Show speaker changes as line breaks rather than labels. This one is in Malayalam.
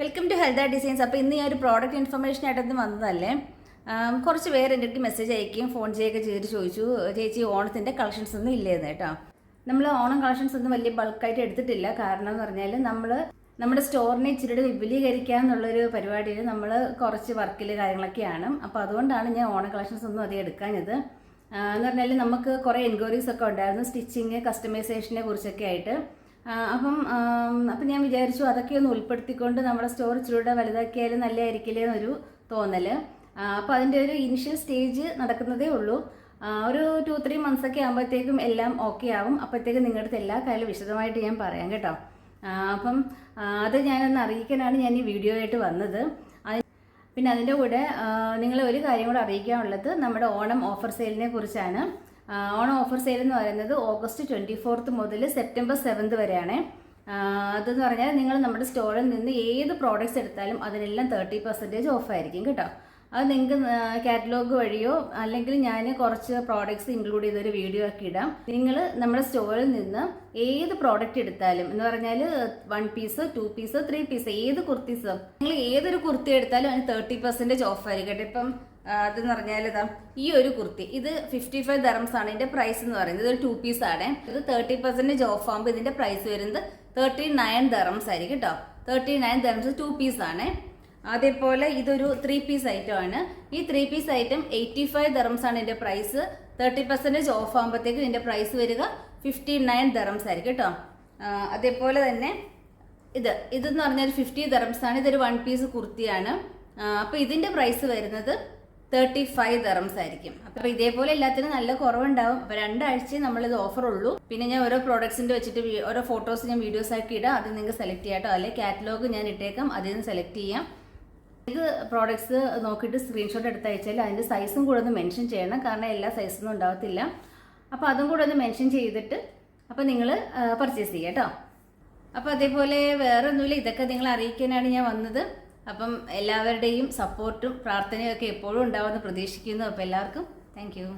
Welcome to health designs. അപ്പോൾ ഇന്ന് ഞാൻ ഒരു പ്രോഡക്റ്റ് ഇൻഫർമേഷൻ ആയിട്ടൊന്നും വന്നതല്ലേ. കുറച്ച് പേര് എൻ്റെ അടുത്ത് മെസ്സേജ് അയക്കുകയും ഫോൺ ചെയ്യുകയൊക്കെ ചെയ്തിട്ട് ചോദിച്ചു, ചേച്ചി ഓണത്തിൻ്റെ കളക്ഷൻസ് ഒന്നും ഇല്ലേന്ന് കേട്ടോ. നമ്മൾ ഓണം കളക്ഷൻസ് ഒന്നും വലിയ ബൾക്കായിട്ട് എടുത്തിട്ടില്ല. കാരണം എന്ന് പറഞ്ഞാൽ നമ്മുടെ സ്റ്റോറിനെ ഇച്ചിരി വിപുലീകരിക്കുക എന്നുള്ളൊരു പരിപാടിയിൽ നമ്മൾ കുറച്ച് വർക്കിൽ കാര്യങ്ങളൊക്കെയാണ്. അപ്പോൾ അതുകൊണ്ടാണ് ഞാൻ ഓണം കളക്ഷൻസ് ഒന്നും അധികം എടുക്കാഞ്ഞത്. എന്ന് പറഞ്ഞാൽ നമുക്ക് കുറേ എൻക്വയറീസ് ഒക്കെ ഉണ്ടായിരുന്നു സ്റ്റിച്ചിങ് കസ്റ്റമൈസേഷനെ കുറിച്ചൊക്കെ ആയിട്ട്. അപ്പം ഞാൻ വിചാരിച്ചു അതൊക്കെ ഒന്ന് ഉൾപ്പെടുത്തിക്കൊണ്ട് നമ്മുടെ സ്റ്റോർ ഇച്ചിരൂടെ വലുതാക്കിയാലും നല്ലതായിരിക്കില്ലേ എന്നൊരു തോന്നൽ. അപ്പോൾ അതിൻ്റെ ഒരു ഇനിഷ്യൽ സ്റ്റേജ് നടക്കുന്നതേ ഉള്ളൂ. ഒരു 2-3 months ഒക്കെ ആകുമ്പോഴത്തേക്കും എല്ലാം ഓക്കെ ആവും. അപ്പോഴത്തേക്കും നിങ്ങളുടെ അടുത്ത് എല്ലാ കാര്യവും വിശദമായിട്ട് ഞാൻ പറയാം കേട്ടോ. അപ്പം അത് ഞാനൊന്ന് അറിയിക്കാനാണ് ഞാൻ ഈ വീഡിയോ ആയിട്ട് വന്നത്. പിന്നെ അതിൻ്റെ കൂടെ നിങ്ങളെ ഒരു കാര്യം കൂടെ അറിയിക്കാനുള്ളത് നമ്മുടെ ഓണം ഓഫർ സെയിലിനെ കുറിച്ചാണ്. ഓണം ഓഫർ സെയിൽ എന്ന് പറയുന്നത് August 24 മുതൽ September 7 വരെയാണ്. അതെന്ന് പറഞ്ഞാൽ നിങ്ങൾ നമ്മുടെ സ്റ്റോറിൽ നിന്ന് ഏത് പ്രോഡക്റ്റ്സ് എടുത്താലും അതിനെല്ലാം 30% ഓഫായിരിക്കും കേട്ടോ. അത് നിങ്ങൾക്ക് കാറ്റലോഗ് വഴിയോ അല്ലെങ്കിൽ ഞാൻ കുറച്ച് പ്രോഡക്റ്റ്സ് ഇൻക്ലൂഡ് ചെയ്തൊരു വീഡിയോ ഒക്കെ ഇടാം. നിങ്ങൾ നമ്മുടെ സ്റ്റോറിൽ നിന്ന് ഏത് പ്രോഡക്റ്റ് എടുത്താലും എന്ന് പറഞ്ഞാൽ 1 piece 2 piece 3 piece ഏത് കുർത്തീസ് നിങ്ങൾ ഏതൊരു കുർത്തി എടുത്താലും അതിന് 30% ഓഫായിരിക്കും കേട്ടോ. ഇപ്പം അതെന്ന് പറഞ്ഞാൽ ഇതാ ഈ ഒരു കുർത്തി ഇത് 55 dirhams ആണ് ഇതിൻ്റെ പ്രൈസ് എന്ന് പറയുന്നത്. ഇതൊരു 2 piece ആണ്. ഇത് 30% ഓഫ് ആകുമ്പോൾ ഇതിൻ്റെ പ്രൈസ് വരുന്നത് 39 dirhams ആയിരിക്കും കേട്ടോ. 39 dirhams 2 piece ആണ്. അതേപോലെ ഇതൊരു 3 piece ഐറ്റം ആണ്. ഈ 3 piece ഐറ്റം 85 dirhams ആണ് ഇതിൻ്റെ പ്രൈസ്. 30% ഓഫ് ആകുമ്പോഴത്തേക്കും ഇതിൻ്റെ പ്രൈസ് വരിക 59 dirhams ആയിരിക്കും കേട്ടോ. അതേപോലെ തന്നെ ഇതെന്ന് പറഞ്ഞാൽ 50 dirhams ആണ്. ഇതൊരു 1 piece കുർത്തിയാണ്. അപ്പോൾ ഇതിൻ്റെ പ്രൈസ് വരുന്നത് 35 dirhams ആയിരിക്കും. അപ്പോൾ ഇതേപോലെ എല്ലാത്തിനും നല്ല കുറവുണ്ടാവും. അപ്പോൾ 2 ആഴ്ച നമ്മളിത് ഓഫർ ഉള്ളൂ. പിന്നെ ഞാൻ ഓരോ പ്രോഡക്ട്സിൻ്റെ വെച്ചിട്ട് ഓരോ ഫോട്ടോസ് ഞാൻ വീഡിയോസ് ആക്കി ഇടാം. അത് നിങ്ങൾക്ക് സെലക്ട് ചെയ്യാം കേട്ടോ. അല്ലെങ്കിൽ കാറ്റലോഗ് ഞാൻ ഇട്ടേക്കാം, അതിൽ നിന്ന് സെലക്ട് ചെയ്യാം. ഇത് പ്രോഡക്ട്സ് നോക്കിയിട്ട് സ്ക്രീൻഷോട്ട് എടുത്ത് അയച്ചാൽ അതിൻ്റെ സൈസും കൂടെ ഒന്ന് മെൻഷൻ ചെയ്യണം. കാരണം എല്ലാ സൈസൊന്നും ഉണ്ടാകത്തില്ല. അപ്പോൾ അതും കൂടെ ഒന്ന് മെൻഷൻ ചെയ്തിട്ട് അപ്പോൾ നിങ്ങൾ പർച്ചേസ് ചെയ്യാം കേട്ടോ. അപ്പോൾ അതേപോലെ വേറെ ഒന്നുമില്ല, ഇതൊക്കെ നിങ്ങളെ അറിയിക്കാനാണ് ഞാൻ വന്നത്. അപ്പം എല്ലാവരുടെയും സപ്പോർട്ടും പ്രാർത്ഥനയും ഒക്കെ എപ്പോഴും ഉണ്ടാവുമെന്ന് പ്രതീക്ഷിക്കുന്നു. അപ്പോൾ എല്ലാവർക്കും താങ്ക് യു.